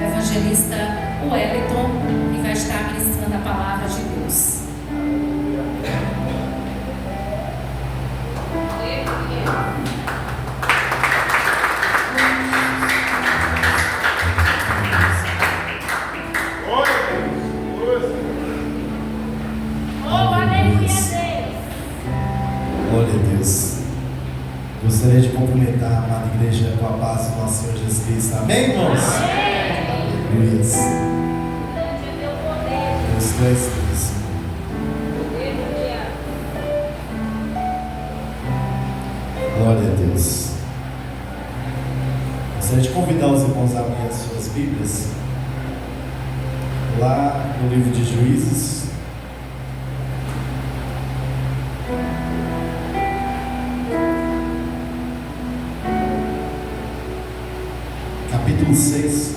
evangelista Wellington, que vai estar ministrando a palavra de Deus. Glória a Deus. Gostaria de cumprimentar a amada igreja com a paz do nosso Senhor Jesus Cristo. Amém, irmãos? Aleluia. Deus traz Deus. Glória a Deus. Gostaria de convidar os irmãos a abrir as suas Bíblias lá no livro de Juízes. Capítulo 6.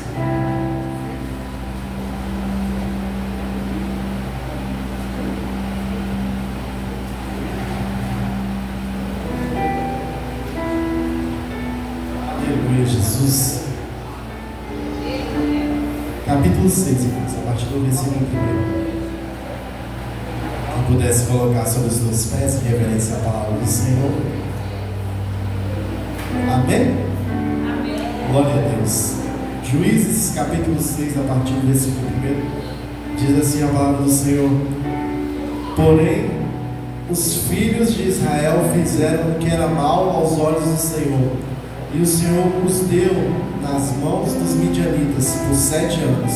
Aleluia, Jesus. Capítulo 6, irmãos, a partir do versículo 1. Quem pudesse colocar sobre os seus pés em reverência à palavra do Senhor. Amém? Glória a Deus. Juízes, capítulo 6, a partir do versículo 1, diz assim a palavra do Senhor: Porém, os filhos de Israel fizeram o que era mal aos olhos do Senhor, e o Senhor os deu nas mãos dos midianitas por 7 anos.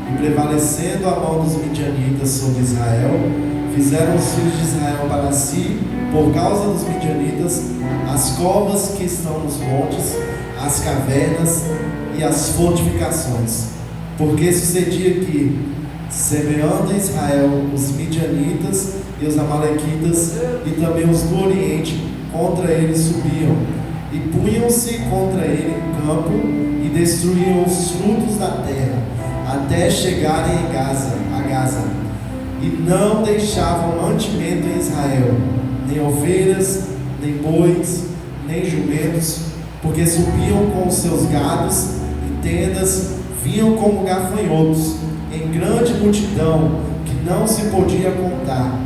E prevalecendo a mão dos midianitas sobre Israel, fizeram os filhos de Israel para si, por causa dos midianitas, as covas que estão nos montes, as cavernas e as fortificações. Porque sucedia que, semeando Israel os midianitas e os amalequitas e também os do Oriente, contra ele subiam e punham-se contra ele em campo e destruíam os frutos da terra até chegarem a Gaza, e não deixavam mantimento em Israel, nem ovelhas, nem bois, nem jumentos, porque subiam com os seus gados e tendas, vinham como gafanhotos, em grande multidão, que não se podia contar,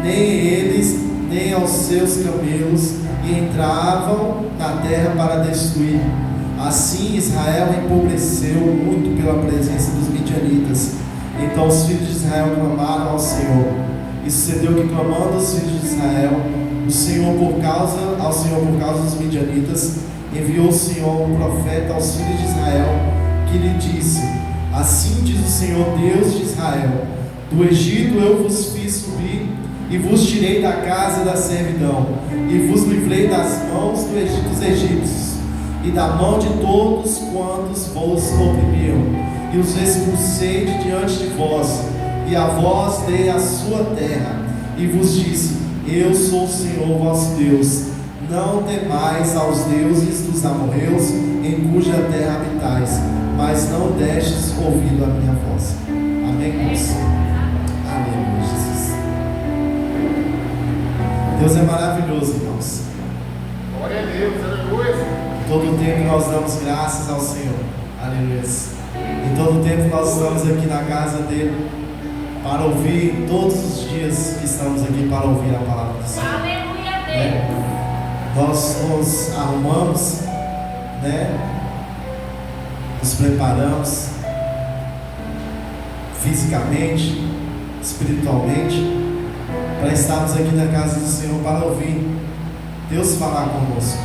nem eles, nem aos seus camelos, e entravam na terra para destruir. Assim Israel empobreceu muito pela presença dos midianitas. Então os filhos de Israel clamaram ao Senhor. E sucedeu que, clamando os filhos de Israel, ao Senhor por causa dos midianitas, enviou o Senhor um profeta aos filhos de Israel, que lhe disse: Assim diz o Senhor Deus de Israel: Do Egito eu vos fiz subir, e vos tirei da casa da servidão, e vos livrei das mãos dos egípcios, e da mão de todos quantos vos oprimiam, e os expulsei de diante de vós, e a vós dei a sua terra, e vos disse: Eu sou o Senhor vosso Deus. Não temais aos deuses dos amorreus, em cuja terra habitais, mas não destes ouvido a minha voz. Amém, irmãos? Aleluia, Jesus. Deus é maravilhoso, irmãos. Glória a Deus, aleluia. Todo o tempo nós damos graças ao Senhor. Aleluia. Em todo o tempo nós estamos aqui na casa dele para ouvir, todos os dias que estamos aqui para ouvir a palavra do Senhor. Aleluia, Deus. Nós nos arrumamos, nos preparamos fisicamente, espiritualmente, para estarmos aqui na casa do Senhor para ouvir Deus falar conosco,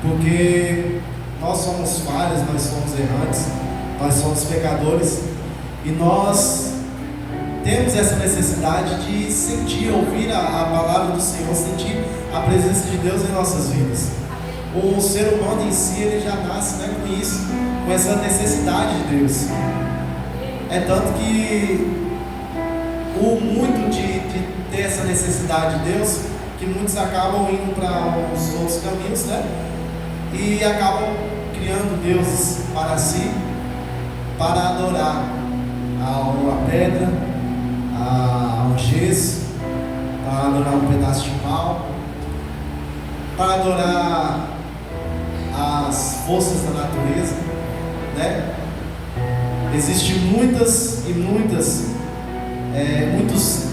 porque nós somos falhos, nós somos errantes, nós somos pecadores, e nós temos essa necessidade de sentir, ouvir a palavra do Senhor, sentir a presença de Deus em nossas vidas. O ser humano em si, ele já nasce com isso, com essa necessidade de Deus. É tanto que o muito de ter essa necessidade de Deus, que muitos acabam indo para os outros caminhos, e acabam criando deuses para si, para adorar a pedra, ao gesso, para adorar um pedaço de pau, para adorar as forças da natureza, Existem muitos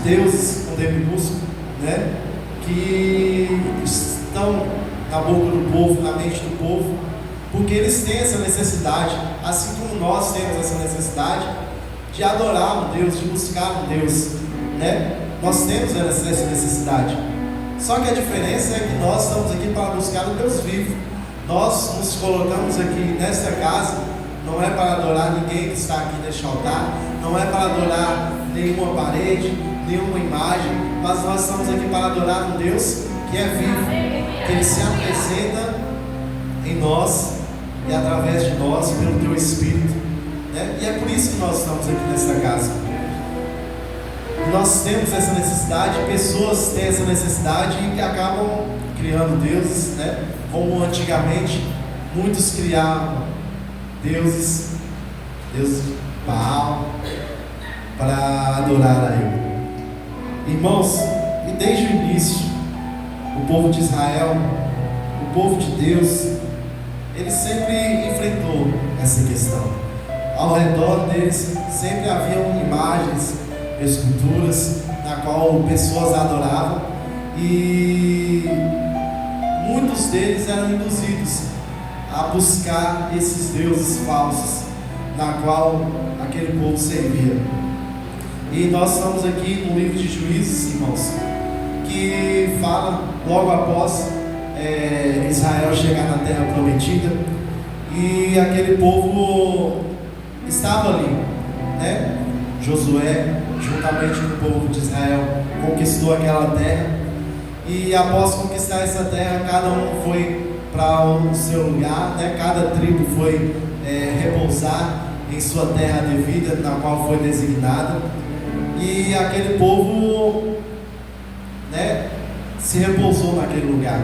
deuses com D minúsculo, né, que estão na boca do povo, na mente do povo, porque eles têm essa necessidade, assim como nós temos essa necessidade de adorar um Deus, de buscar um Deus, né? Nós temos essa necessidade. Só que a diferença é que nós estamos aqui para buscar o Deus vivo. Nós nos colocamos aqui nesta casa, não é para adorar ninguém que está aqui neste altar, não é para adorar nenhuma parede, nenhuma imagem, mas nós estamos aqui para adorar um Deus que é vivo, que Ele se apresenta em nós e através de nós pelo Teu Espírito, né? E é por isso que nós estamos aqui nesta casa. Nós temos essa necessidade, pessoas têm essa necessidade e que acabam criando deuses, né? Como antigamente muitos criavam deuses Baal, para adorar a Ele. Irmãos, e desde o início, o povo de Israel, o povo de Deus, ele sempre enfrentou essa questão. Ao redor deles sempre haviam imagens, esculturas, na qual pessoas adoravam, e muitos deles eram induzidos a buscar esses deuses falsos, na qual aquele povo servia. E nós estamos aqui no livro de Juízes, irmãos, que fala logo após Israel chegar na terra prometida, e aquele povo estava ali, né? Josué, juntamente com o povo de Israel, conquistou aquela terra, e após conquistar essa terra, cada um foi para o seu lugar, né? Cada tribo foi repousar em sua terra devida, na qual foi designada, e aquele povo, né, se repousou naquele lugar,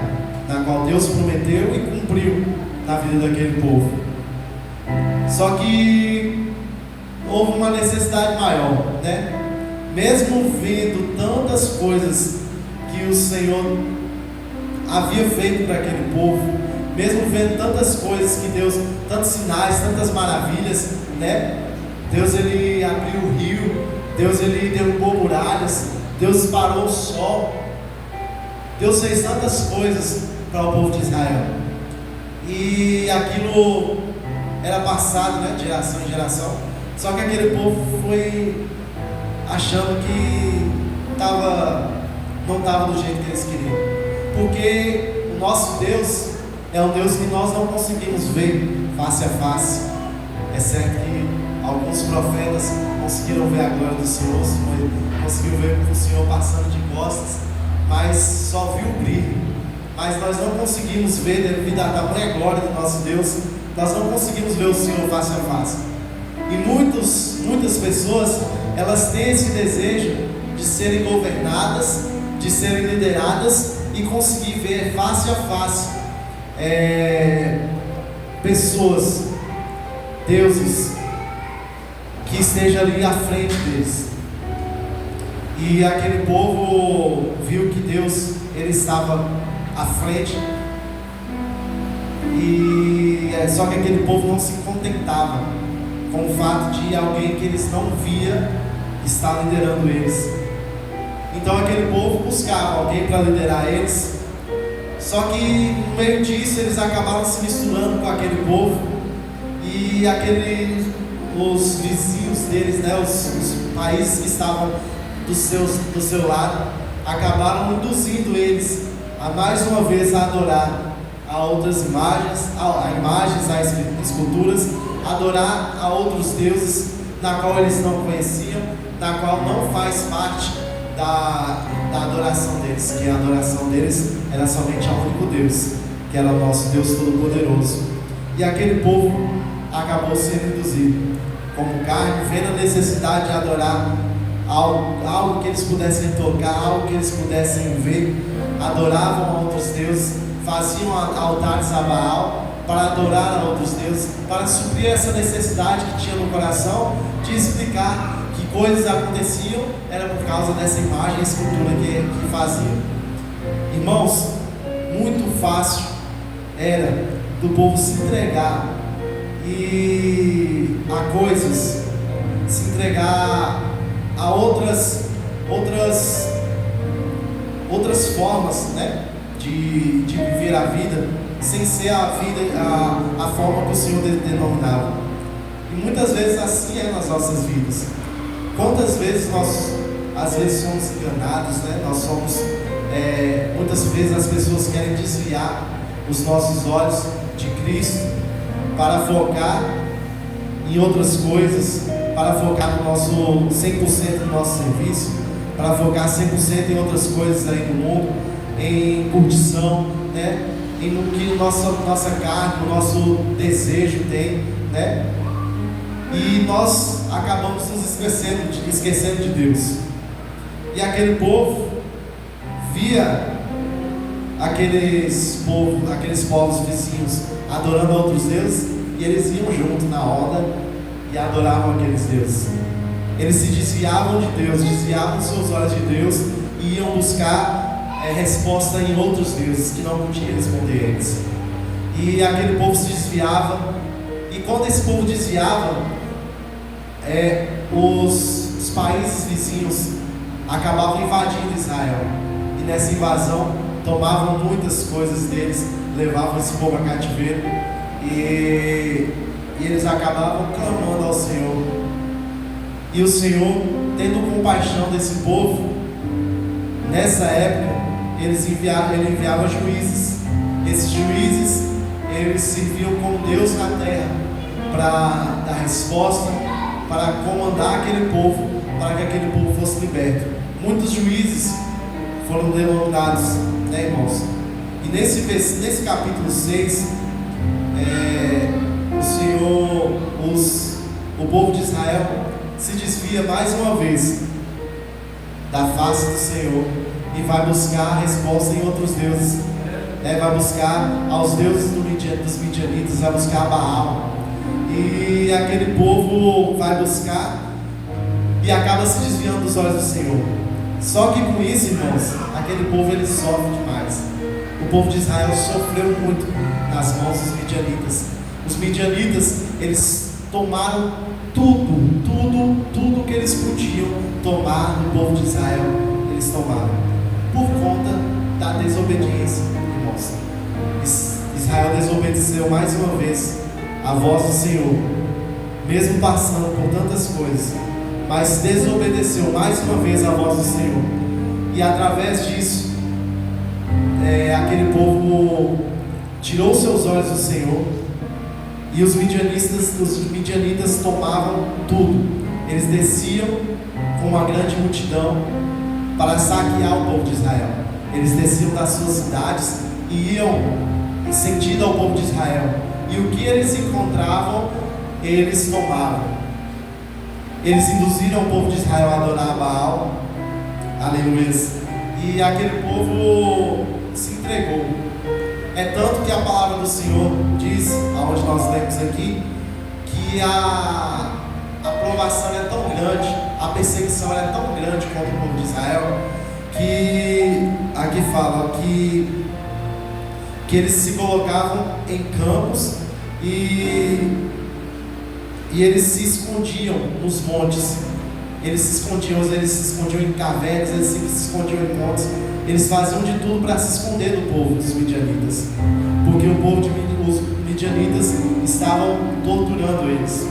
na qual Deus prometeu e cumpriu na vida daquele povo. Só que houve uma necessidade maior, né? Mesmo vendo tantas coisas que o Senhor havia feito para aquele povo, mesmo vendo tantas coisas que Deus, tantos sinais, tantas maravilhas, né? Deus, ele abriu o rio, Deus, ele derrubou muralhas, Deus parou o sol, Deus fez tantas coisas para o povo de Israel, e aquilo era passado, né, de geração em geração. Só que aquele povo foi achando que não estava do jeito que eles queriam, porque o nosso Deus é um Deus que nós não conseguimos ver face a face. É certo que alguns profetas conseguiram ver a glória do Senhor, conseguiram ver o Senhor passando de costas, mas só viu o brilho. Mas nós não conseguimos ver, devido à tamanha glória do nosso Deus, nós não conseguimos ver o Senhor face a face. E muitas pessoas, elas têm esse desejo de serem governadas, de serem lideradas e conseguir ver face a face pessoas, deuses, que estejam ali à frente deles. E aquele povo viu que Deus, ele estava à frente, e só que aquele povo não se contentava com o fato de alguém que eles não via estar liderando eles. Então aquele povo buscava alguém para liderar eles, só que no meio disso eles acabaram se misturando com aquele povo, e os vizinhos deles, né, os países que estavam do seu lado, acabaram induzindo eles a mais uma vez a adorar a outras imagens, a esculturas, adorar a outros deuses, na qual eles não conheciam, na qual não faz parte da adoração deles, que a adoração deles era somente ao único Deus, que era o nosso Deus Todo-Poderoso. E aquele povo acabou sendo induzido como carne, vendo a necessidade de adorar algo que eles pudessem tocar, algo que eles pudessem ver, adoravam a outros deuses, faziam altares a Baal para adorar a outros deuses, para suprir essa necessidade que tinha no coração de explicar que coisas aconteciam era por causa dessa imagem e escultura que faziam. Irmãos, muito fácil era do povo se entregar a coisas se entregar a outras formas, né, de viver a vida, sem ser a vida, a forma que o Senhor denominava. E muitas vezes assim é nas nossas vidas. Quantas vezes nós, às vezes, somos enganados, né? Nós somos, muitas vezes as pessoas querem desviar os nossos olhos de Cristo para focar em outras coisas, para focar no nosso 100% no nosso serviço, para focar 100% em outras coisas aí no mundo, em curtição, né? Em no que nossa carne, o nosso desejo tem, né? E nós acabamos nos esquecendo de Deus. E aquele povo via aqueles povos vizinhos adorando a outros deuses, e eles iam junto na onda e adoravam aqueles deuses. Eles se desviavam de Deus, desviavam seus olhos de Deus e iam buscar resposta em outros deuses que não podiam responder eles. E aquele povo se desviava, e quando esse povo desviava, os países vizinhos acabavam invadindo Israel, e nessa invasão tomavam muitas coisas deles, levavam esse povo a cativeiro, e eles acabavam clamando ao Senhor. E o Senhor, tendo compaixão desse povo, nessa época ele enviava juízes. Esses juízes, eles serviam como Deus na terra para dar resposta, para comandar aquele povo, para que aquele povo fosse liberto. Muitos juízes foram denominados, né, irmãos? E nesse capítulo 6, o povo de Israel se desvia mais uma vez da face do Senhor e vai buscar a resposta em outros deuses, né? Vai buscar aos deuses dos midianitas, vai buscar Baal, e aquele povo vai buscar e acaba se desviando dos olhos do Senhor. Só que com isso, irmãos, aquele povo ele sofre demais. O povo de Israel sofreu muito nas mãos dos midianitas. Os midianitas, eles tomaram tudo que eles podiam tomar do povo de Israel, eles tomaram, por conta da desobediência, irmãos. Israel desobedeceu mais uma vez a voz do Senhor, mesmo passando por tantas coisas, mas desobedeceu mais uma vez a voz do Senhor, e através disso, aquele povo tirou seus olhos do Senhor. E os midianitas tomavam tudo. Eles desciam com uma grande multidão para saquear o povo de Israel. Eles desciam das suas cidades e iam em sentido ao povo de Israel. E o que eles encontravam, eles tomavam. Eles induziram o povo de Israel a adorar a Baal. Aleluia. E aquele povo se entregou. É tanto que a palavra do Senhor diz, aonde nós lemos aqui, que a provação é tão grande, a perseguição é tão grande contra o povo de Israel, que aqui fala que eles se colocavam em campos e eles se escondiam nos montes. Eles se escondiam em cavernas, eles se escondiam em montes. Eles faziam de tudo para se esconder do povo dos midianitas, porque os midianitas estavam torturando eles.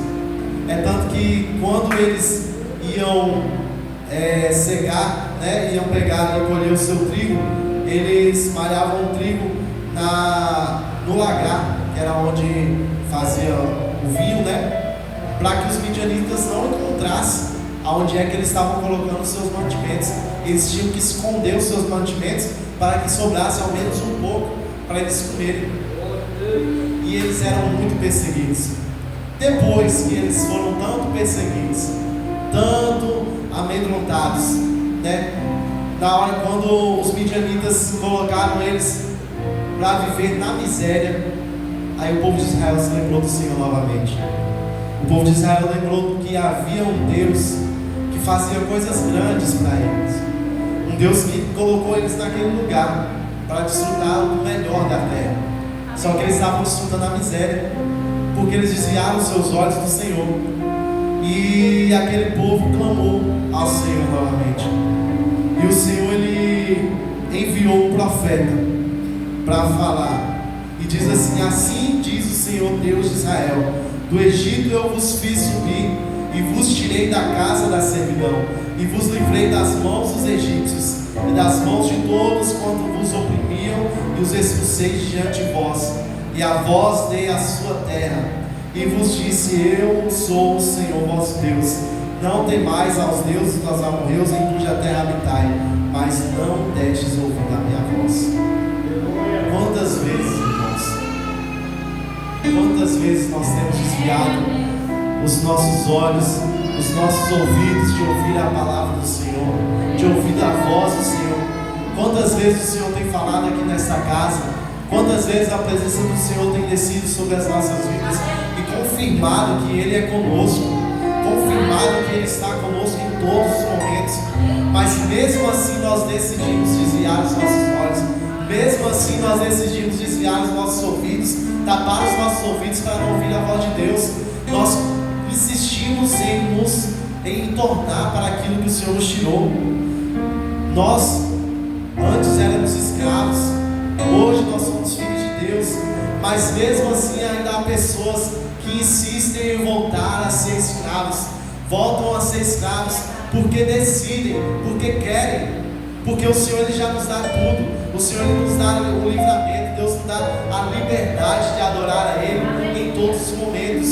É tanto que quando eles iam cegar, né, iam pegar e colher o seu trigo, eles malhavam o trigo no lagar, que era onde fazia o vinho, né, para que os midianitas não encontrassem aonde é que eles estavam colocando os seus mantimentos. Eles tinham que esconder os seus mantimentos para que sobrasse ao menos um pouco para eles comerem. E eles eram muito perseguidos. Depois que eles foram tanto perseguidos, tanto amedrontados, né? Na hora quando os midianitas colocaram eles para viver na miséria, aí o povo de Israel se lembrou do Senhor novamente. O povo de Israel lembrou que havia um Deus que fazia coisas grandes para eles, um Deus que colocou eles naquele lugar para desfrutar o melhor da terra. Só que eles estavam desfrutando a miséria, porque eles desviaram seus olhos do Senhor. E aquele povo clamou ao Senhor novamente. E o Senhor, ele enviou um profeta para falar. E diz assim: assim diz o Senhor Deus de Israel: do Egito eu vos fiz subir, e vos tirei da casa da servidão, e vos livrei das mãos dos egípcios, e das mãos de todos quanto vos oprimiam, e os expulsei diante de vós, e a vós dei a sua terra. E vos disse: eu sou o Senhor vosso Deus. Não temais aos deuses dos amorreus em cuja terra habitai, mas não destes ouvir a minha voz. Quantas vezes, irmãos, quantas vezes nós temos desviado os nossos olhos, os nossos ouvidos de ouvir a palavra do Senhor, de ouvir a voz do Senhor? Quantas vezes o Senhor tem falado aqui nesta casa? Quantas vezes a presença do Senhor tem descido sobre as nossas vidas e confirmado que Ele é conosco, confirmado que Ele está conosco em todos os momentos? Mas mesmo assim nós decidimos desviar os nossos olhos, mesmo assim nós decidimos desviar os nossos ouvidos, tapar os nossos ouvidos para não ouvir a voz de Deus. Nós insistimos em tornar para aquilo que o Senhor nos tirou. Nós antes éramos escravos, hoje nós somos filhos de Deus, mas mesmo assim ainda há pessoas que insistem em voltar a ser escravos, voltam a ser escravos porque decidem, porque querem, porque o Senhor, ele já nos dá tudo. O Senhor, ele nos dá o livramento, Deus nos dá a liberdade de adorar a Ele em todos os momentos.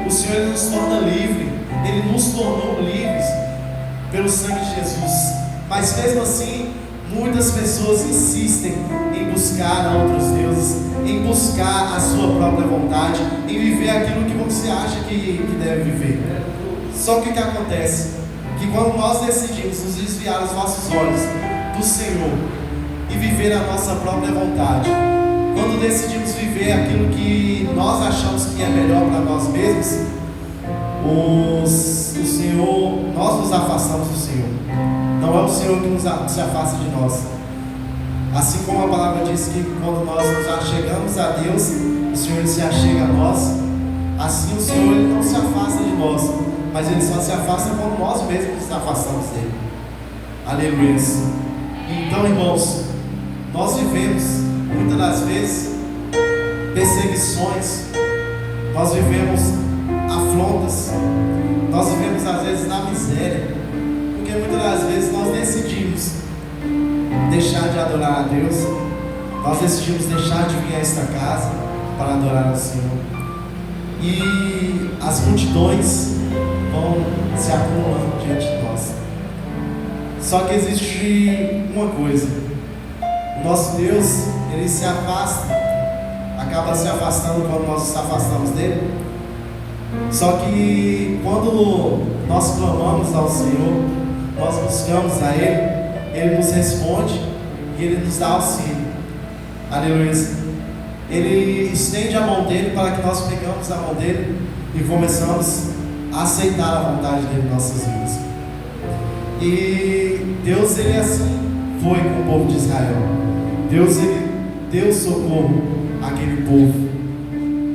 O Senhor, ele nos torna livre, Ele nos tornou livres pelo sangue de Jesus. Mas mesmo assim, muitas pessoas insistem em buscar outros deuses, em buscar a sua própria vontade, em viver aquilo que você acha que deve viver. Só que o que acontece? Que quando nós decidimos nos desviar os nossos olhos do Senhor e viver a nossa própria vontade, quando decidimos viver aquilo que nós achamos que é melhor para nós mesmos, o Senhor, nós nos afastamos do Senhor. Não é o Senhor que se afasta de nós. Assim como a palavra diz que quando nós nos achegamos a Deus, o Senhor se achega a nós. Assim o Senhor, ele não se afasta de nós, mas Ele só se afasta quando nós mesmos nos afastamos dEle. Aleluia. Então, irmãos, nós vivemos muitas das vezes perseguições, nós vivemos afrontas, nós vivemos às vezes na miséria, porque muitas das vezes nós decidimos deixar de adorar a Deus, nós decidimos deixar de vir a esta casa para adorar ao Senhor, e as multidões vão se acumulando diante de nós. Só que existe uma coisa: o nosso Deus, Ele se afasta, acaba se afastando quando nós nos afastamos dEle. Só que quando nós clamamos ao Senhor, nós buscamos a Ele, Ele nos responde e Ele nos dá auxílio. Aleluia. Ele estende a mão dEle para que nós pegamos a mão dEle e começamos a aceitar a vontade dEle em nossas vidas. E Deus, Ele assim foi com o povo de Israel. Deus, Ele deu socorro àquele povo.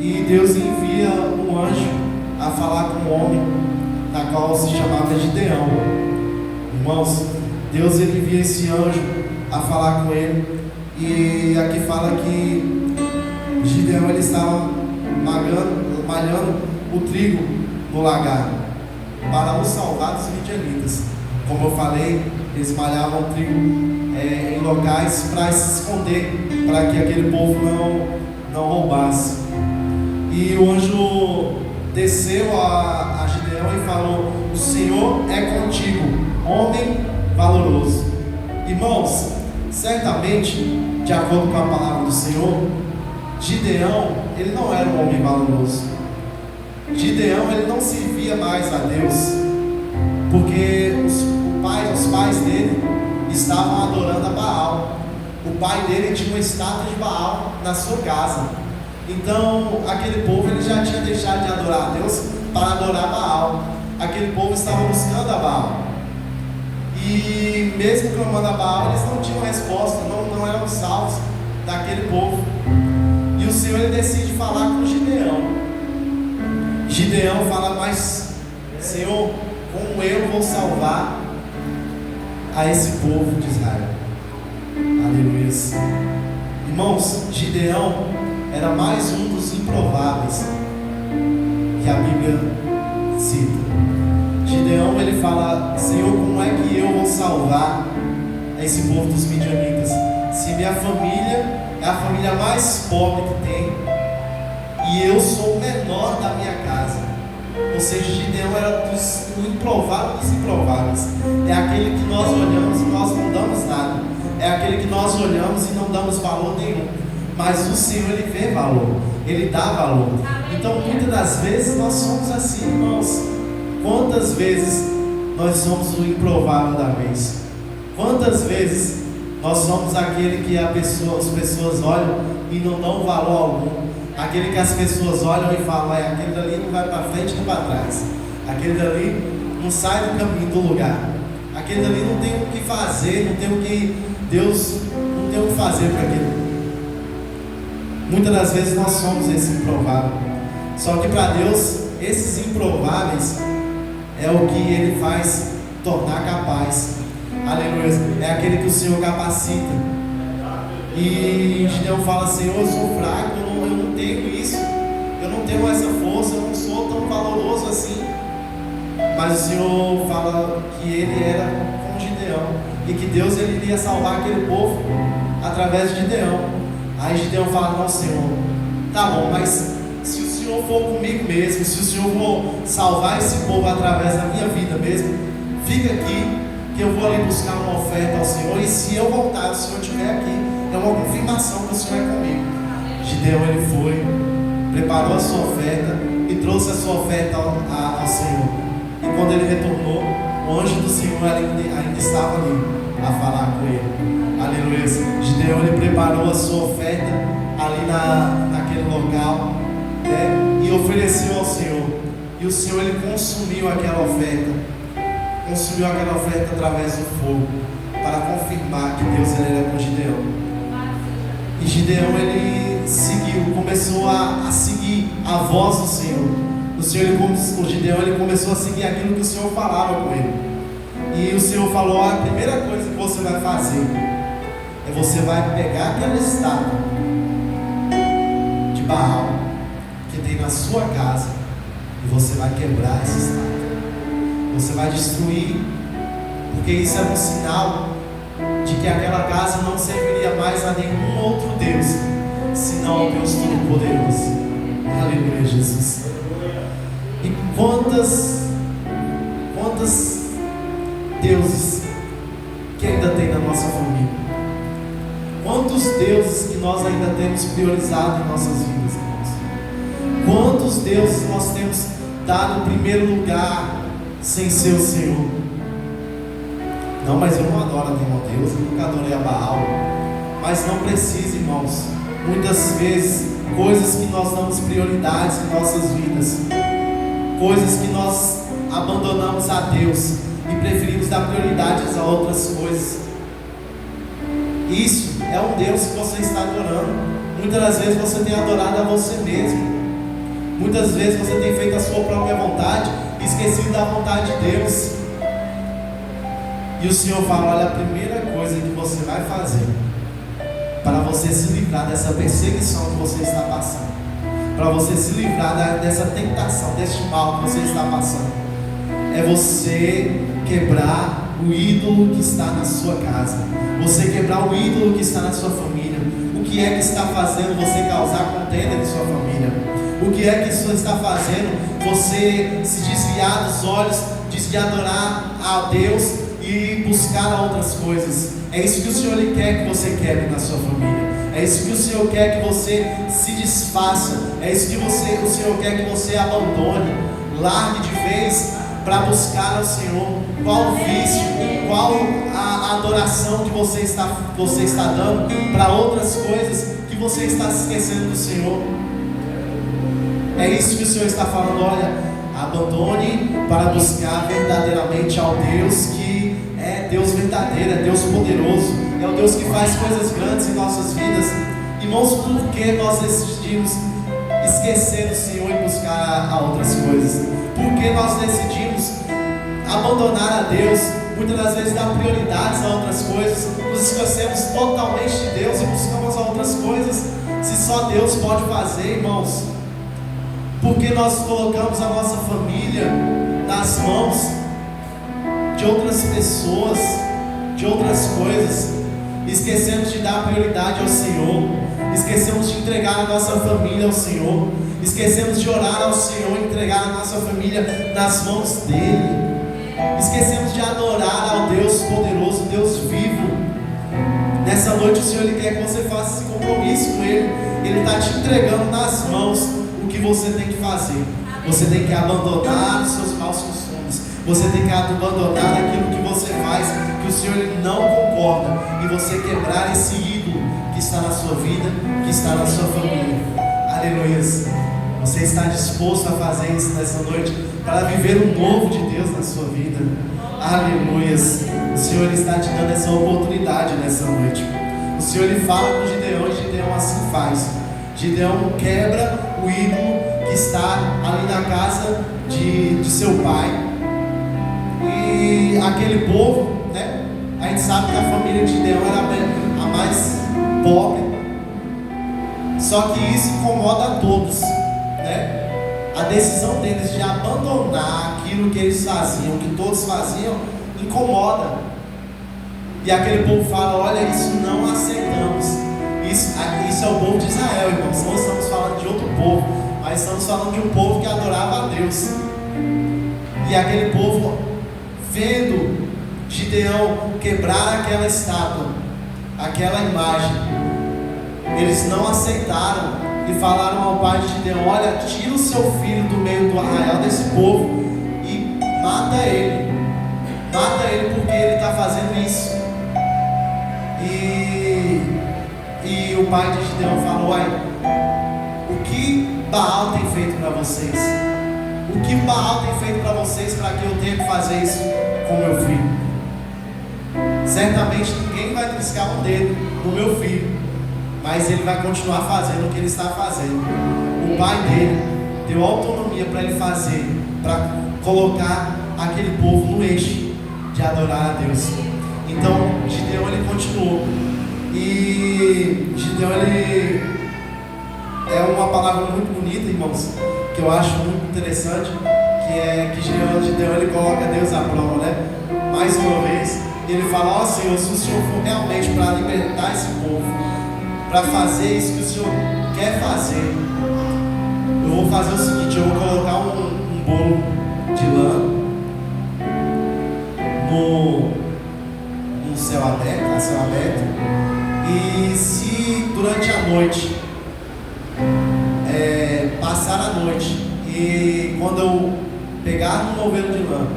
E Deus envia um anjo a falar com um homem, na qual se chamava Gideão. Irmãos, Deus, Ele envia esse anjo a falar com ele. E aqui fala que Gideão, ele estava malhando o trigo no lagar para os salvar dos midianitas. Como eu falei, eles malhavam trigo em locais para se esconder, para que aquele povo não roubasse. E o anjo desceu a Gideão e falou: o Senhor é contigo, homem valoroso. Irmãos, certamente, de acordo com a palavra do Senhor, Gideão, ele não era um homem valoroso. Gideão, ele não servia mais a Deus, porque os pais dele estavam adorando a Baal. O pai dele tinha uma estátua de Baal na sua casa. Então, aquele povo, ele já tinha deixado de adorar a Deus para adorar Baal. Aquele povo estava buscando a Baal. E mesmo clamando a Baal, eles não tinham resposta, não eram salvos daquele povo. E o Senhor, ele decide falar com Gideão. Gideão fala: mas Senhor, como eu vou salvar a esse povo de Israel? Aleluia. Irmãos, Gideão era mais um dos improváveis que a Bíblia cita. Gideão, ele fala: Senhor, como é que eu vou salvar esse povo dos midianitas? Se minha família é a família mais pobre que tem e eu sou o menor da minha casa. Ou seja, Gideão era o improvável dos improváveis. É aquele que nós olhamos e nós não damos nada. É aquele que nós olhamos e não damos valor nenhum. Mas o Senhor, Ele vê valor, Ele dá valor. Então, muitas das vezes nós somos assim, irmãos. Quantas vezes nós somos o improvável da vez? Quantas vezes nós somos aquele que as pessoas olham e não dão valor algum? Aquele que as pessoas olham e falam: aquele dali não vai para frente nem para trás, aquele dali não sai do caminho do lugar, aquele dali não tem o que fazer, não tem o que Deus não tem o que fazer para aquele. Muitas das vezes nós somos esse improvável. Só que para Deus, esses improváveis é o que Ele faz tornar capaz. Aleluia. É aquele que o Senhor capacita. E Gideão fala: Senhor, eu sou fraco, eu não tenho isso, eu não tenho essa força, eu não sou tão valoroso assim. Mas o Senhor fala que Ele era com Gideão e que Deus, Ele iria salvar aquele povo através de Gideão. Aí Gideão fala: não, Senhor, tá bom, mas se o Senhor for comigo mesmo, se o Senhor for salvar esse povo através da minha vida mesmo, fica aqui, que eu vou ali buscar uma oferta ao Senhor, e se eu voltar, o Senhor estiver aqui, é uma confirmação que o Senhor é comigo. Gideão, ele foi, preparou a sua oferta e trouxe a sua oferta ao Senhor. E quando ele retornou, o anjo do Senhor ainda estava ali a falar com ele. Aleluia. Gideão, ele preparou a sua oferta ali naquele local, né? E ofereceu ao Senhor. E o Senhor, ele consumiu aquela oferta através do fogo, para confirmar que Deus, ele era com Gideão. E Gideão, ele seguiu, começou a seguir a voz do Senhor. O Gideão, ele começou a seguir aquilo que o Senhor falava com ele. E o Senhor falou: a primeira coisa que você vai fazer é você vai pegar aquela estátua de Baal que tem na sua casa e você vai quebrar essa estátua. Você vai destruir, porque isso é um sinal de que aquela casa não serviria mais a nenhum outro Deus, senão ao Deus Todo-Poderoso. Aleluia, Jesus. E quantos deuses que ainda tem na nossa família? Quantos deuses que nós ainda temos priorizado em nossas vidas, irmãos? Quantos deuses nós temos dado em primeiro lugar sem ser o Senhor? Não, mas eu não adoro nenhum Deus, eu nunca adorei a Baal. Mas não precisa, irmãos. Muitas vezes, coisas que nós damos prioridades em nossas vidas, coisas que nós abandonamos a Deus e preferimos dar prioridades a outras coisas. Isso é um Deus que você está adorando. Muitas das vezes você tem adorado a você mesmo. Muitas vezes você tem feito a sua própria vontade e esquecido da vontade de Deus. E o Senhor fala: olha, a primeira coisa que você vai fazer para você se livrar dessa perseguição que você está passando, para você se livrar dessa tentação, deste mal que você está passando, é você quebrar o ídolo que está na sua casa, você quebrar o ídolo que está na sua família. O que é que está fazendo você causar contenda em sua família? O que é que isso está fazendo você se desviar dos olhos de adorar a Deus e buscar outras coisas? É isso que o Senhor ele quer que você quebre na sua família. É isso que o Senhor quer que você se desfaça. É isso que o Senhor quer que você abandone, largue de vez, para buscar ao Senhor. Qual o vício, qual a adoração que você está dando para outras coisas que você está se esquecendo do Senhor? É isso que o Senhor está falando. Olha, abandone para buscar verdadeiramente ao Deus que é Deus verdadeiro, é Deus poderoso, é o Deus que faz coisas grandes em nossas vidas. Irmãos, por que nós decidimos esquecer do Senhor e buscar a outras coisas? Por que nós decidimos abandonar a Deus, muitas das vezes dar prioridades a outras coisas, nos esquecemos totalmente de Deus e buscamos outras coisas. Se só Deus pode fazer, irmãos, porque nós colocamos a nossa família nas mãos de outras pessoas, de outras coisas, esquecemos de dar prioridade ao Senhor, esquecemos de entregar a nossa família ao Senhor, esquecemos de orar ao Senhor e entregar a nossa família nas mãos dEle, esquecemos de adorar ao Deus poderoso, Deus vivo. Nessa noite o Senhor Ele quer que você faça esse compromisso com Ele. Ele está te entregando nas mãos o que você tem que fazer. Você tem que abandonar os seus maus costumes, você tem que abandonar aquilo que você faz, que o Senhor Ele não concorda, e você quebrar esse ídolo que está na sua vida, que está na sua família. Aleluia. Você está disposto a fazer isso nessa noite, para viver o novo de Deus na sua vida? Aleluia. O Senhor está te dando essa oportunidade nessa noite. O Senhor Ele fala com Gideão, e Gideão assim faz. Gideão quebra o ídolo que está ali na casa de seu pai. E aquele povo, né? A gente sabe que a família de Gideão era a mais pobre. Só que isso incomoda a todos, né? A decisão deles de abandonar aquilo que eles faziam, que todos faziam, incomoda. E aquele povo fala: olha, isso não aceitamos. Isso é o povo de Israel, irmãos. Não estamos falando de outro povo, mas estamos falando de um povo que adorava a Deus. E aquele povo, vendo Gideão quebrar aquela estátua, aquela imagem, eles não aceitaram e falaram ao pai de Gideão: olha, tira o seu filho do meio do arraial desse povo e mata ele porque ele está fazendo isso. E o pai de Gideão falou: uai, o que Baal tem feito para vocês? O que Baal tem feito para vocês para que eu tenha que fazer isso com meu filho? Certamente ninguém vai triscar um dedo no meu filho, mas ele vai continuar fazendo o que ele está fazendo. O pai dele deu autonomia para ele fazer, para colocar aquele povo no eixo de adorar a Deus. Então Gideão ele continuou. E Gideão ele é uma palavra muito bonita, irmãos, que eu acho muito interessante, que é que Gideão ele coloca Deus à prova, né? Mais uma vez ele fala: ó Senhor, se o Senhor for realmente para libertar esse povo, para fazer isso que o Senhor quer fazer, eu vou fazer o seguinte: eu vou colocar um bolo de lã no céu aberto, a céu aberto. E se durante a noite passar a noite, e quando eu pegar no novelo de lã,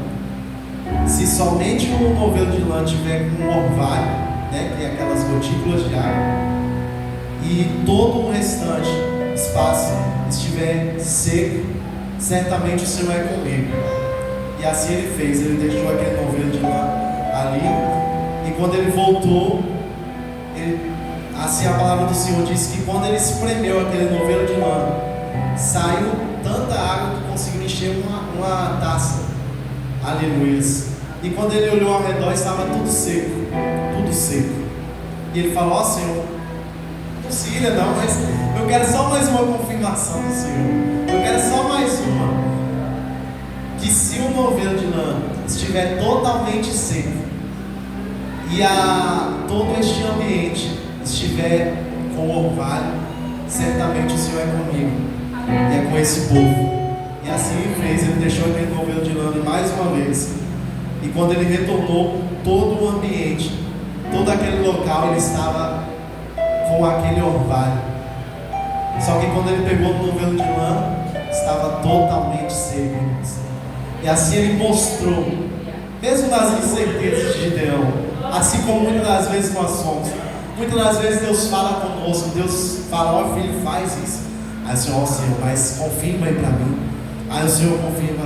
se somente o novelo de lã tiver com um orvalho, né, que é aquelas gotículas de água, e todo o restante espaço estiver seco, certamente o Senhor é comigo. E assim ele fez. Ele deixou aquele novelo de lã ali, e quando ele voltou, assim a palavra do Senhor diz que quando ele espremeu aquele novelo de lã, saiu tanta água que conseguiu encher uma taça. Aleluia. E quando ele olhou ao redor, estava tudo seco, tudo seco. E ele falou: ó Senhor, não se ilha não, mas eu quero só mais uma confirmação do Senhor. Eu quero só mais uma, que se o novelo de lã estiver totalmente seco e todo este ambiente estiver com orvalho, certamente o Senhor é comigo e é com esse povo. E assim ele fez. Ele deixou aquele novelo de lã mais uma vez, e quando ele retornou, todo o ambiente, todo aquele local, ele estava com aquele orvalho. Só que quando ele pegou o novelo de lã, estava totalmente seco. E assim ele mostrou, mesmo nas incertezas de Gideão, assim como muitas das vezes nós somos. Muitas das vezes Deus fala conosco, Deus fala: ó filho, faz isso. Aí o Senhor: ó Senhor, mas confirma aí para mim. Aí o Senhor confirma: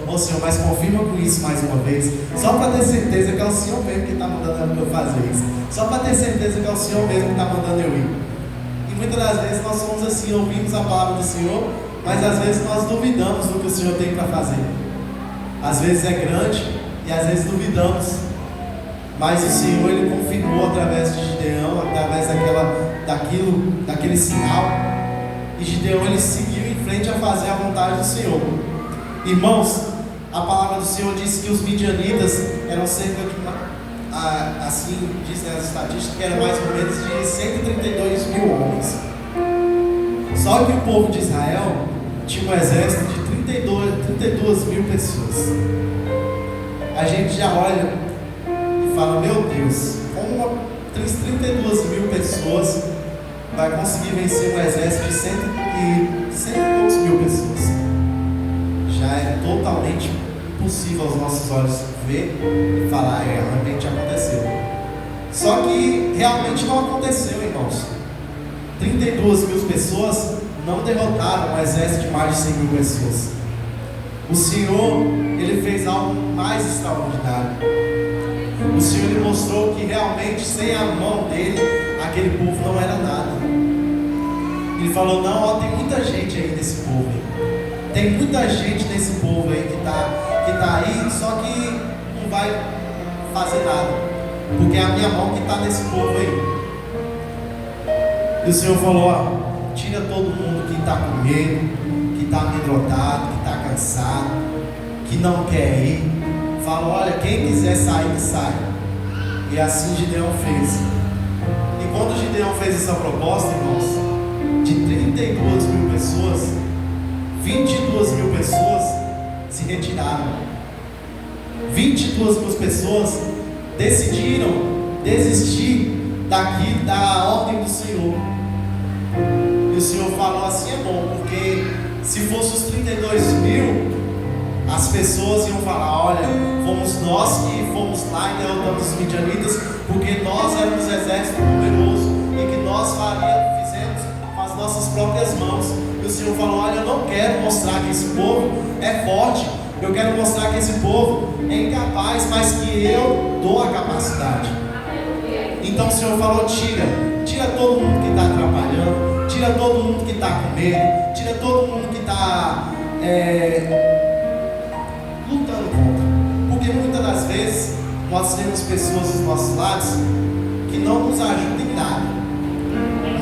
ó Senhor, mas confirma com isso mais uma vez, só para ter certeza que é o Senhor mesmo que está mandando eu fazer isso, só para ter certeza que é o Senhor mesmo que está mandando eu ir. E muitas das vezes nós somos assim, ouvimos a palavra do Senhor, mas às vezes nós duvidamos do que o Senhor tem para fazer. Às vezes é grande e às vezes duvidamos. Mas o Senhor, Ele confirmou através de Gideão, através daquele sinal. E Gideão, ele seguiu em frente a fazer a vontade do Senhor. Irmãos, a palavra do Senhor diz que os midianitas eram cerca de, assim dizem as estatísticas, que eram mais ou menos de 132 mil homens. Só que o povo de Israel tinha um exército de 32 mil pessoas. A gente já olha e fala, meu Deus, como 32 mil pessoas vai conseguir vencer um exército de 100 e poucos mil pessoas? Já é totalmente impossível aos nossos olhos ver e falar, realmente aconteceu. Só que realmente não aconteceu, irmãos. 32 mil pessoas não derrotaram um exército de mais de 100 mil pessoas. O Senhor, Ele fez algo mais extraordinário. O Senhor, Ele mostrou que realmente sem a mão dEle, aquele povo não era nada. Ele falou, não, ó, tem muita gente aí nesse povo aí. Tem muita gente nesse povo aí que tá aí, só que não vai fazer nada, porque é a minha mão que está nesse povo aí. E o Senhor falou, ó, tira todo mundo que está com medo, que está amedrontado, que está cansado, que não quer ir. Fala, olha, quem quiser sair, que saia. E assim Gideão fez. E quando Gideão fez essa proposta, irmãos, de 32 mil pessoas, 22 mil pessoas se retiraram. 22 mil pessoas decidiram desistir da ordem do Senhor. E o Senhor falou, assim é bom, porque se fosse os 32 mil, as pessoas iam falar, olha, fomos nós que fomos lá e derrotamos os midianitas, porque nós éramos exército numeroso e que nós fizemos com as nossas próprias mãos. E o Senhor falou, olha, eu não quero mostrar que esse povo é forte, eu quero mostrar que esse povo é incapaz, mas que eu dou a capacidade. Então o Senhor falou, tira todo mundo que está atrapalhando, tira todo mundo que está com medo, tira todo mundo que está lutando contra. Porque muitas das vezes nós temos pessoas dos nossos lados que não nos ajudam em nada.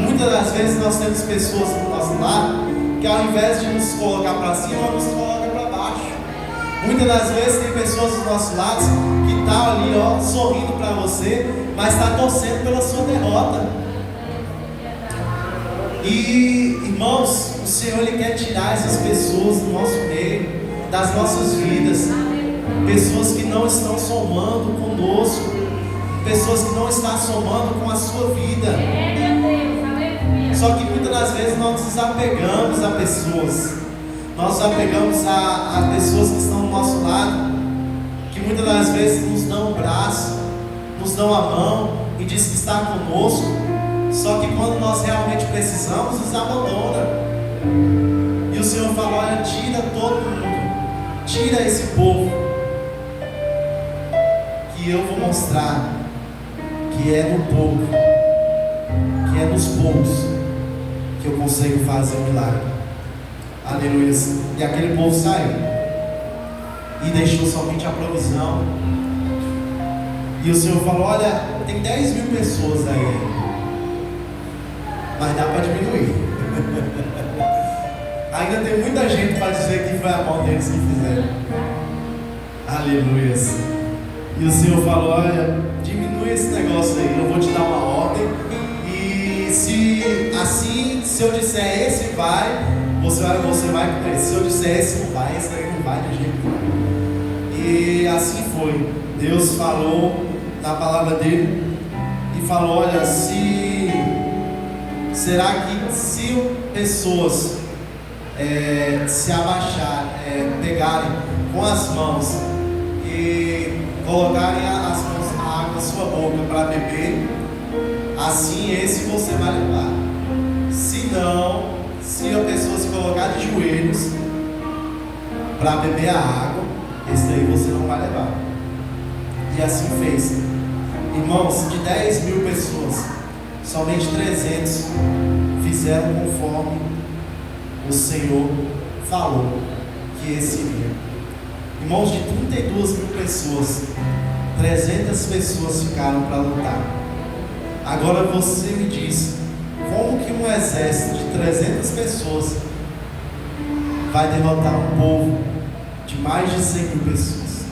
Muitas das vezes nós temos pessoas do nosso lado que ao invés de nos colocar para cima, nos coloca para baixo. Muitas das vezes tem pessoas dos nossos lados que estão ali, ó, sorrindo para você, mas está torcendo pela sua derrota. E irmãos, o Senhor, Ele quer tirar essas pessoas do nosso meio, das nossas vidas. Pessoas que não estão somando conosco, pessoas que não estão somando com a sua vida. Só que muitas das vezes nós nos apegamos a pessoas, nós nos apegamos a pessoas que estão do nosso lado, que muitas das vezes nos dão o braço, nos dão a mão e diz que está conosco, só que quando nós realmente precisamos, nos abandona. E o Senhor falou, olha, tira todo mundo, tira esse povo, que eu vou mostrar que é no pouco, que é nos poucos que eu consigo fazer um milagre. Aleluia. E aquele povo saiu e deixou somente a provisão. E o Senhor falou, olha, tem 10 mil pessoas aí, mas dá para diminuir. Ainda tem muita gente para dizer que foi a mão deles que fizeram. Aleluia. E o Senhor falou, olha, diminui esse negócio aí, eu vou te dar uma ordem. E se eu disser esse vai, você vai com esse. Se eu disser esse não vai, esse aí não vai de jeito nenhum. E assim foi. Deus falou na palavra dele e falou, olha, será que se pessoas se abaixarem, pegarem com as mãos e colocarem as mãos na água na sua boca para beber, assim esse você vai levar. Se não, se a pessoa se colocar de joelhos para beber a água, esse daí você não vai levar. E assim fez. Irmãos, de 10 mil pessoas, somente 300 fizeram conforme o Senhor falou que esse iria. Irmãos, de 32 mil pessoas, 300 pessoas ficaram para lutar. Agora você me diz, como que um exército de 300 pessoas vai derrotar um povo de mais de 100 mil pessoas?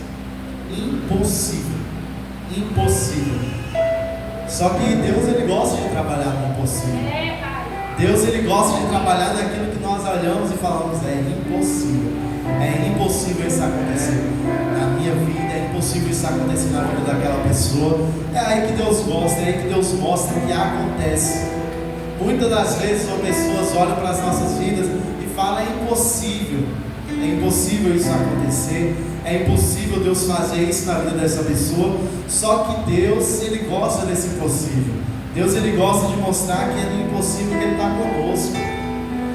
Impossível. Impossível. Só que Deus, Ele gosta de trabalhar no impossível. Deus, Ele gosta de trabalhar naquilo que nós olhamos e falamos: é impossível. É impossível isso acontecer na minha vida, é impossível isso acontecer na vida daquela pessoa. É aí que Deus gosta, é aí que Deus mostra que acontece. Muitas das vezes as pessoas olham para as nossas vidas e falam: é impossível isso acontecer, é impossível Deus fazer isso na vida dessa pessoa. Só que Deus, Ele gosta desse impossível. Deus, Ele gosta de mostrar que é no impossível que Ele está conosco.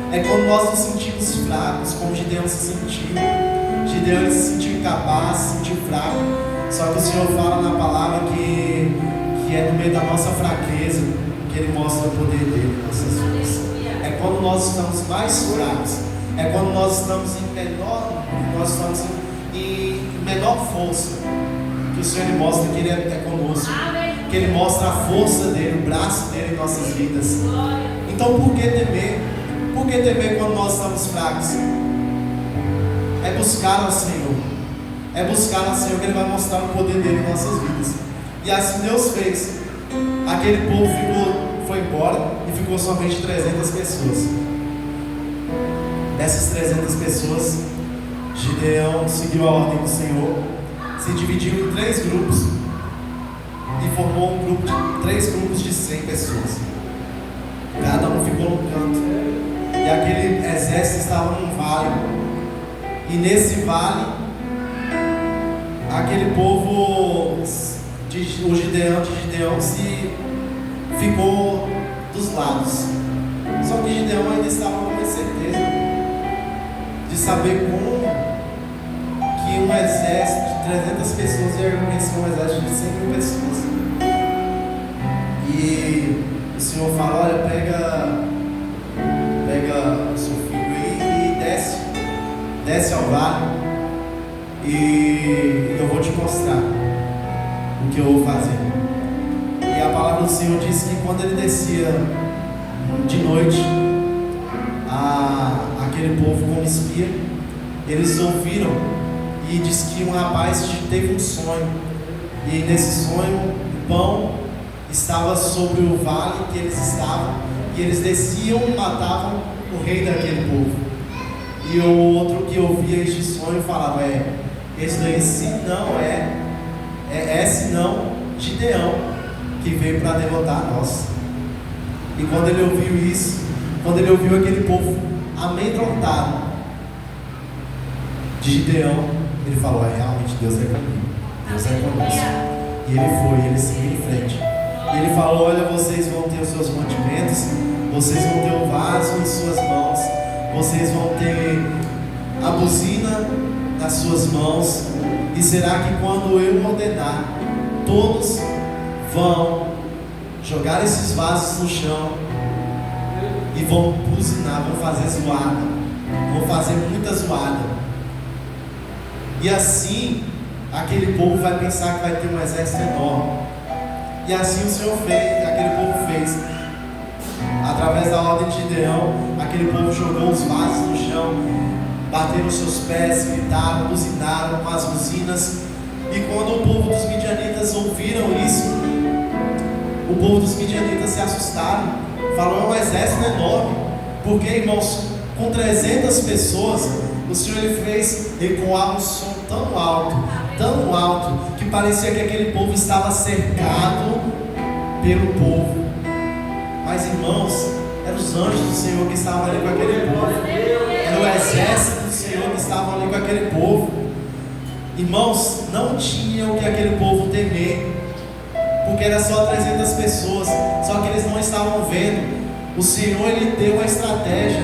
É quando nós nos sentimos fracos, como Gideão se sentiu. Gideão, ele se sentiu incapaz, se sentiu fraco. Só que o Senhor fala na palavra que é no meio da nossa fraqueza que Ele mostra o poder dEle em nossas vidas. É quando nós estamos mais fracos, é quando nós estamos em menor força, que o Senhor Ele mostra que Ele é conosco, que Ele mostra a força dEle, o braço dEle em nossas vidas. Então por que temer? Por que temer quando nós estamos fracos? É buscar ao Senhor. É buscar ao Senhor que Ele vai mostrar o poder dEle em nossas vidas. E assim Deus fez. Aquele povo foi embora e ficou somente 300 pessoas. Dessas 300 pessoas, Gideão seguiu a ordem do Senhor, se dividiu em 3 grupos e formou um grupo de 3 grupos de 100 pessoas. Cada um ficou num canto. E aquele exército estava num vale. E nesse vale, aquele povo, o Gideão se ficou dos lados. Só que Gideão ainda estava com certeza de saber como que um exército de 300 pessoas ia vencer um exército de 100 mil pessoas. E o Senhor fala: olha, pega o seu filho aí e desce ao vale, e eu vou te mostrar o que eu vou fazer. E a palavra do Senhor diz que quando ele descia de noite, aquele povo como espia, eles ouviram, e diz que um rapaz teve um sonho, e nesse sonho o pão estava sobre o vale que eles estavam, e eles desciam e matavam o rei daquele povo. E o outro que ouvia este sonho falava: esse daí se não senão Gideão, que veio para derrotar nós. E quando ele ouviu isso, quando ele ouviu aquele povo amedrontado de Gideão, ele falou: realmente Deus é comigo, Deus é conosco. E ele seguiu em frente. E ele falou: olha, vocês vão ter os seus mantimentos, vocês vão ter o vaso em suas mãos, vocês vão ter a buzina nas suas mãos, e será que quando eu ordenar, todos vão jogar esses vasos no chão e vão buzinar, vão fazer zoada, vão fazer muita zoada. E assim aquele povo vai pensar que vai ter um exército enorme. E assim o Senhor fez, aquele povo fez. Através da ordem de Gideão, aquele povo jogou os vasos no chão, bateram os seus pés, gritaram, buzinaram com as buzinas. E quando o povo dos midianitas ouviram isso, o povo dos midianitas se assustaram. Falou: é um exército enorme. Porque, irmãos, com 300 pessoas, o Senhor ele fez ecoar um som tão alto, que parecia que aquele povo estava cercado pelo povo. Mas, irmãos, eram os anjos do Senhor que estavam ali com aquele povo. Era o exército do Senhor que estava ali com aquele povo. Irmãos, não tinha o que aquele povo temer, porque era só 300 pessoas. Só que eles não estavam vendo. O Senhor ele deu uma estratégia,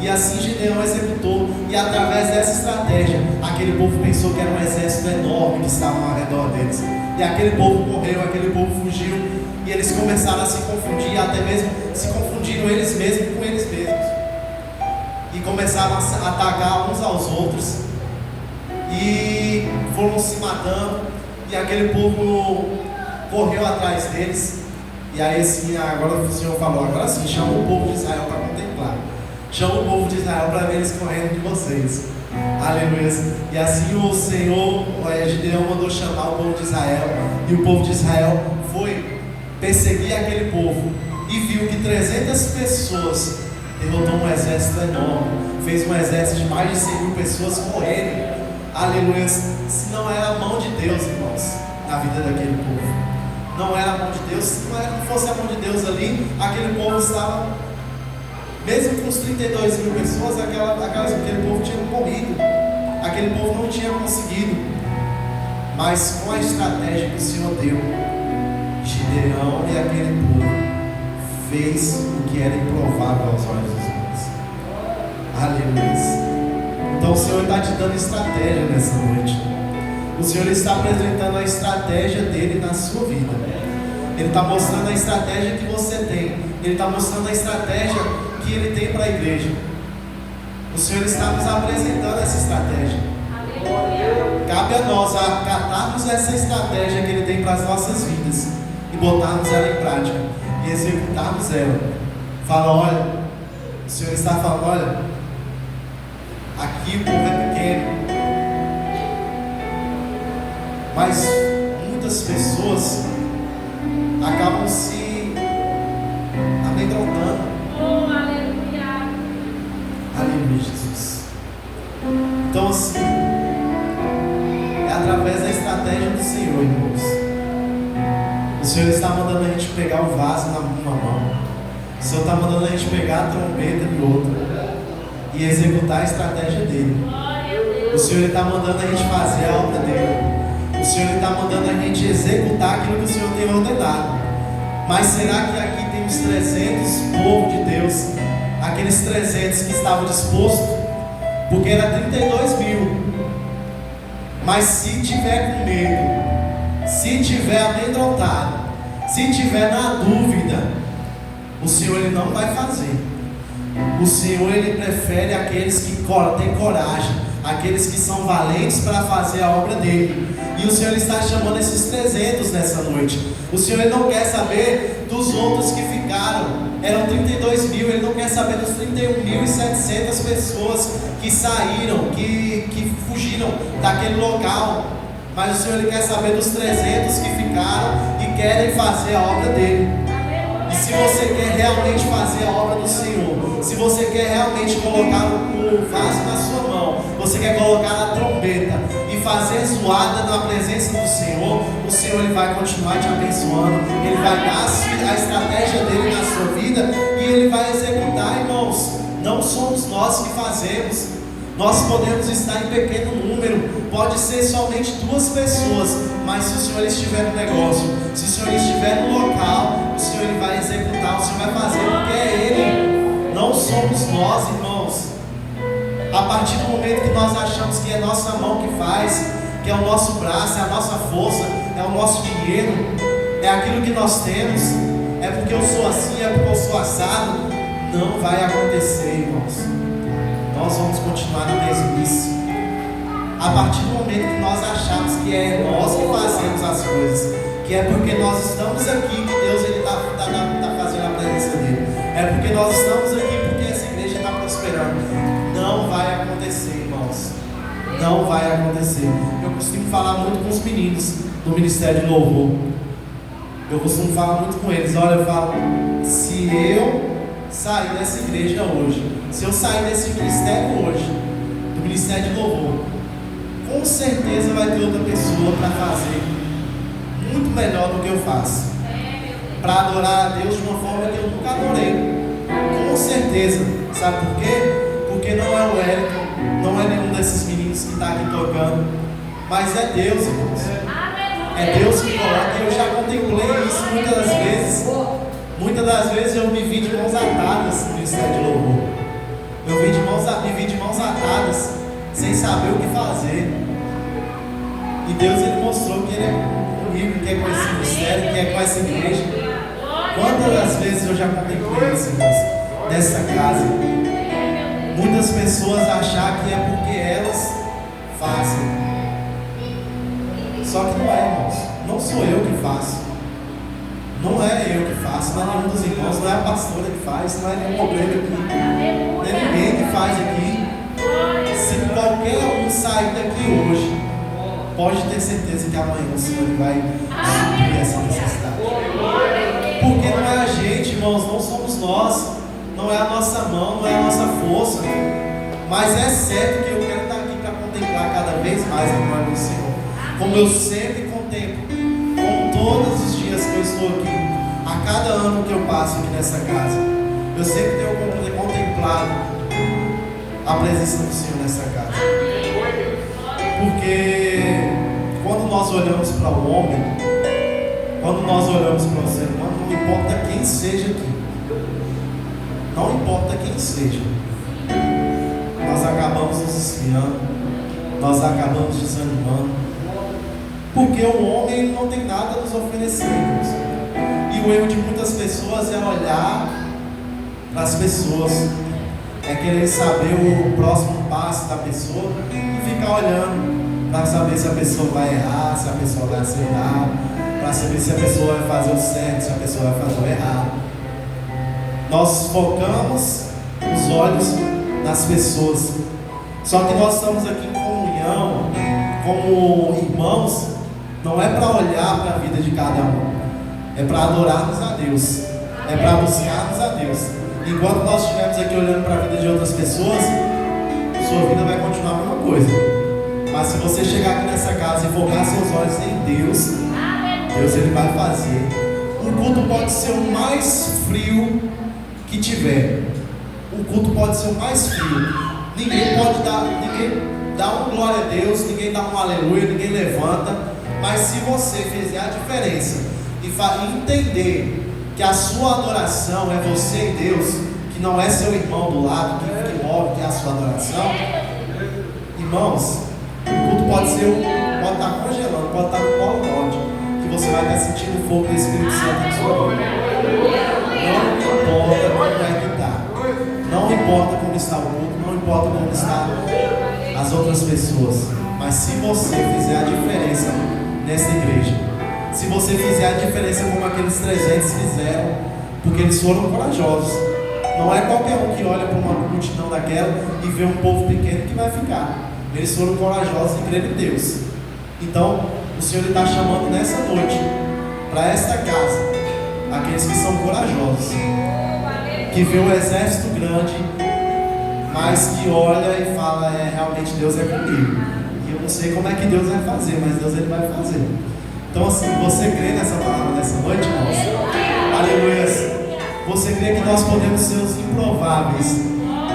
e assim Gideão executou. E através dessa estratégia, aquele povo pensou que era um exército enorme que estava ao redor deles. E aquele povo correu, aquele povo fugiu, e eles começaram a se confundir, até mesmo se confundiram eles mesmos com eles mesmos, e começaram a atacar uns aos outros. E foram se matando, e aquele povo correu atrás deles. E aí assim, agora o Senhor falou, agora sim, chama o povo de Israel para contemplar. Chama o povo de Israel para ver eles correndo de vocês. Aleluia. E assim o Senhor, Gideão mandou chamar o povo de Israel. E o povo de Israel foi perseguir aquele povo. E viu que 300 pessoas derrotou um exército enorme. Fez um exército de mais de 100.000 pessoas correrem. Aleluia. Se não era a mão de Deus, irmãos, na vida daquele povo. Não era a mão de Deus. Se não fosse a mão de Deus ali, aquele povo estava, mesmo com os 32.000 pessoas, aquele povo tinha morrido. Aquele povo não tinha conseguido. Mas com a estratégia que o Senhor deu, Gideão e aquele povo fez o que era improvável aos olhos dos homens. Aleluia. Então o Senhor está te dando estratégia nessa noite. O Senhor está apresentando a estratégia dele na sua vida. Ele está mostrando a estratégia que você tem. Ele está mostrando a estratégia que ele tem para a igreja. O Senhor está nos apresentando essa estratégia. Cabe a nós acatarmos essa estratégia que ele tem para as nossas vidas e botarmos ela em prática e executarmos ela. Fala, olha, o Senhor está falando, olha, aqui o povo é pequeno, mas muitas pessoas acabam se amedrontando. Oh, aleluia. Aleluia, Jesus. Então assim, é através da estratégia do Senhor, irmãos. O Senhor está mandando a gente pegar o vaso numa mão. O Senhor está mandando a gente pegar a trombeta em outra e executar a estratégia dele. O Senhor está mandando a gente fazer a obra dele. O Senhor está mandando a gente executar aquilo que o Senhor tem ordenado. Mas será que aqui tem os 300 povo de Deus? Aqueles 300 que estavam dispostos? Porque era 32.000. Mas se tiver com medo, se tiver amedrontado, se tiver na dúvida, o Senhor ele não vai fazer. O Senhor ele prefere aqueles que têm coragem, aqueles que são valentes para fazer a obra dele. E o Senhor está chamando esses 300 nessa noite. O Senhor ele não quer saber dos outros que ficaram. Eram 32.000, ele não quer saber dos 31.700 pessoas que saíram, que fugiram daquele local. Mas o Senhor ele quer saber dos 300 que ficaram e querem fazer a obra dele. E se você quer realmente fazer a obra do Senhor, se você quer realmente colocar o vaso na sua mão, você quer colocar a trombeta e fazer zoada na presença do Senhor, o Senhor ele vai continuar te abençoando, ele vai dar a estratégia dele na sua vida e ele vai executar, irmãos. Não somos nós que fazemos. Nós podemos estar em pequeno número, pode ser somente 2 pessoas, mas se o Senhor estiver no negócio, se o Senhor estiver no local, o Senhor ele vai executar, o Senhor vai fazer porque é Ele, não somos nós, irmãos. A partir do momento que nós achamos que é nossa mão que faz, que é o nosso braço, é a nossa força, é o nosso dinheiro, é aquilo que nós temos, é porque eu sou assim, é porque eu sou assado, não vai acontecer, irmãos. Nós vamos continuar na mesmice. A partir do momento que nós achamos que é nós que fazemos as coisas, que é porque nós estamos aqui que Deus está fazendo a presença dele, é porque nós estamos aqui porque essa igreja está prosperando, não vai acontecer, irmãos. Não vai acontecer. Eu costumo falar muito com os meninos do Ministério de Louvor. Eu costumo falar muito com eles. Olha, eu falo, se eu sair dessa igreja hoje, se eu sair desse ministério hoje, do Ministério de Louvor, com certeza vai ter outra pessoa para fazer muito melhor do que eu faço, para adorar a Deus de uma forma que eu nunca adorei, com certeza. Sabe por quê? Porque não é o Wellington, não é nenhum desses meninos que está aqui tocando, mas é Deus, irmãos. É Deus que coloca. Eu já contemplei isso muitas das vezes. Muitas das vezes eu me vi de mãos atadas no Ministério de Louvor. Eu me vi de mãos atadas, sem saber o que fazer. E Deus ele mostrou que Ele é comigo, que é com esse ministério, que é com essa igreja. Quantas das vezes eu já contemplei isso, irmãos, dessa casa? Muitas pessoas achar que é porque elas fazem. Só que não é, irmãos. Não sou eu que faço. Não é eu que faço, não é nenhum dos irmãos, não é a pastora que faz, não é nenhum obreiro aqui, não é ninguém que faz aqui. Se qualquer um sair daqui hoje, pode ter certeza que amanhã o Senhor vai suprir essa necessidade. Porque não é a gente, irmãos, não somos nós, não é a nossa mão, não é a nossa força. Mas é certo que eu quero estar aqui para contemplar cada vez mais a glória do Senhor. Como eu sempre contemplo, como todos os dias que eu estou aqui, a cada ano que eu passo aqui nessa casa, eu sempre tenho contemplado a presença do Senhor nessa casa. Porque quando nós olhamos para o homem, quando nós olhamos para o ser humano, não importa quem seja aqui, não importa quem seja, nós acabamos nos esfriando, nós acabamos desanimando, porque o homem ele não tem nada a nos oferecer, irmãos. E o erro de muitas pessoas é olhar para as pessoas, é querer saber o próximo passo da pessoa e ficar olhando para saber se a pessoa vai errar, se a pessoa vai acertar, para saber se a pessoa vai fazer o certo, se a pessoa vai fazer o errado. Nós focamos os olhos nas pessoas, só que nós estamos aqui em comunhão, como irmãos, não é para olhar para a vida de cada um, é para adorarmos a Deus, é para buscarmos a Deus. Enquanto nós estivermos aqui olhando para a vida de outras pessoas, sua vida vai continuar a mesma coisa. Mas se você chegar aqui nessa casa e focar seus olhos em Deus, Deus ele vai fazer. O culto pode ser o mais frio que tiver. O culto pode ser o mais frio. Ninguém dá um glória a Deus, ninguém dá um aleluia, ninguém levanta. Mas se você fizer a diferença e entender que a sua adoração é você e Deus, que não é seu irmão do lado, que move, que é a sua adoração, irmãos, o culto pode estar congelando, pode estar no polo norte, que você vai estar sentindo o fogo do Espírito Santo na sua vida. Não importa como é que está, não importa como está o culto, não importa como estão as outras pessoas, mas se você fizer a diferença nessa igreja, se você fizer a diferença como aqueles 300 fizeram, porque eles foram corajosos. Não é qualquer um que olha para uma multidão daquela e vê um povo pequeno que vai ficar. Eles foram corajosos e creram em Deus. Então, o Senhor está chamando nessa noite, para esta casa, aqueles que são corajosos, que vê um exército grande, mas que olha e fala, realmente Deus é comigo. E eu não sei como é que Deus vai fazer, mas Deus ele vai fazer. Então assim, você crê nessa palavra nessa noite, irmãos? Aleluia. Você crê que nós podemos ser os improváveis,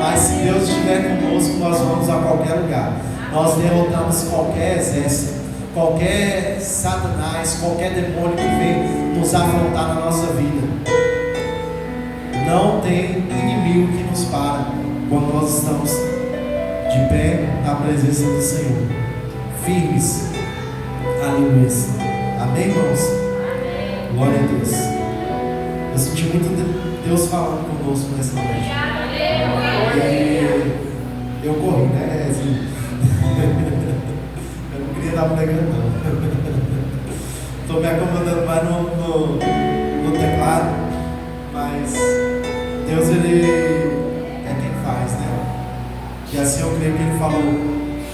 mas se Deus estiver conosco, nós vamos a qualquer lugar. Nós derrotamos qualquer exército, qualquer Satanás, qualquer demônio que vem nos afrontar na nossa vida. Não tem inimigo que nos para quando nós estamos de pé na presença do Senhor, firmes. Aleluia. Amém, irmãos? Amém. Glória a Deus. Eu senti muito Deus falando conosco nessa noite. E eu corri, né? Assim, eu não queria dar pregando, não. Estou me acomodando mais no teclado, mas Deus, ele é quem faz, né? E assim eu creio que ele falou.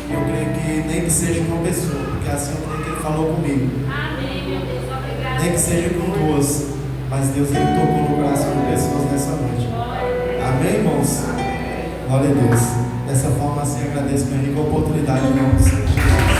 Eu creio que nem que seja uma pessoa, porque assim eu creio que ele falou comigo. Amém, meu Deus, obrigado. Nem que seja com duas, mas Deus ele tocou no coração de pessoas nessa noite. Amém, irmãos? Glória a Deus. Dessa forma assim agradeço a minha rica oportunidade em nome do Senhor Jesus.